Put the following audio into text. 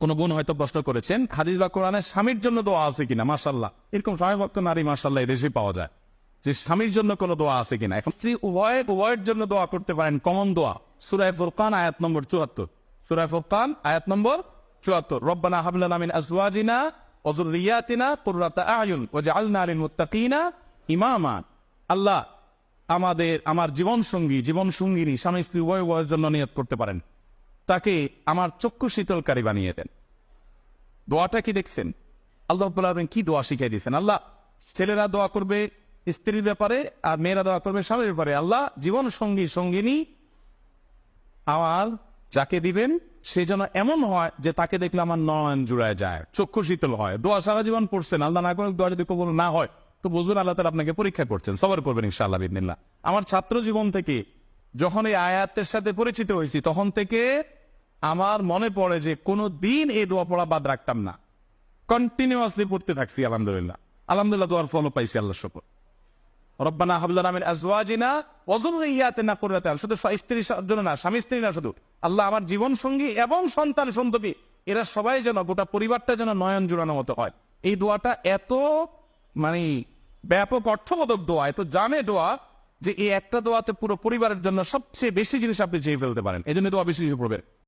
কোনো বোন হয়তো প্রশ্ন করেছেন হাদিস বা কোরআনে স্বামীর জন্য দোয়া আছে কিনা, মাশাআল্লাহ এরকম স্বামী ভক্ত নারী মাশাআল্লাহ এদেশে পাওয়া যায়, যে স্বামীর জন্য কোনো দোয়া আছে কিনা। এখন স্ত্রী উভয়ের জন্য দোয়া করতে পারেন, কমন দোয়া সূরা ফুরকান আয়াত নম্বর 74, সূরা ফুরকান আয়াত নম্বর 74, রব্বানা হাব লানা মিন আজওয়াজিনা ওয়া যুররিয়াতিনা কুররাতা আয়ুন ওয়াজআলনা লিল মুত্তাকিনা ইমামা। আল্লাহ আমার জীবন সঙ্গিনী স্বামী স্ত্রী উভয়ের জন্য নিয়ত করতে পারেন, তাকে আমার চক্ষু শীতলকারী বানিয়ে দেন। দোয়াটা কি দেখছেন? আল্লাহ রাব্বুল আলামিন কি দোয়া শিখিয়ে দিয়েছেন। আল্লাহ ছেলেরা দোয়া করবে স্ত্রীর ব্যাপারে, আর মেয়েরা দোয়া করবে স্বামীর ব্যাপারে। আল্লাহ জীবন সঙ্গিনী আমার যাকে দিবেন সে যেন এমন হয় যে তাকে দেখলে আমার নয়ন জুড়ায় যায়, চক্ষু শীতল হয়। দোয়া সারা জীবন পড়ছেন, আল্লাহ না করে দোয়া যদি কবুল না হয় তো বুঝবেন আল্লাহ তাআলা আপনাকে পরীক্ষা করছেন, সবর করবেন ইনশাআল্লাহ বিইذنিল্লাহ। আমার ছাত্র জীবন থেকে যখন এই আয়াতের সাথে পরিচিত হয়েছি তখন থেকে আমার মনে পড়ে যে কোনো দিন এই দোয়া পড়া বাদ রাখতাম না, কন্টিনিউয়াসলি পড়তে থাকছি। আলহামদুলিল্লাহ দোয়ার ফল পাইছি, আল্লাহ শুকর। রব্বানা হাব লানা মিন আজওয়াজিনা ওয়া যুররিয়াতিনা কুররাতা আয়ুন, শুধু স্ত্রীর জন্য না, স্বামী স্ত্রী না, শুধু আল্লাহ আমার জীবন সঙ্গী এবং সন্তান সন্ততি এরা সবাই যেন, গোটা পরিবারটা যেন নয়ন জুড়ানো মতো হয়। এই দোয়াটা এত ব্যাপক অর্থবোধক দোয়া, এত জানে দোয়া যে এই একটা দোয়াতে পুরো পরিবারের জন্য সবচেয়ে বেশি জিনিস আপনি চেয়ে ফেলতে পারেন। এই জন্য দোয়া বেশি পড়বেন।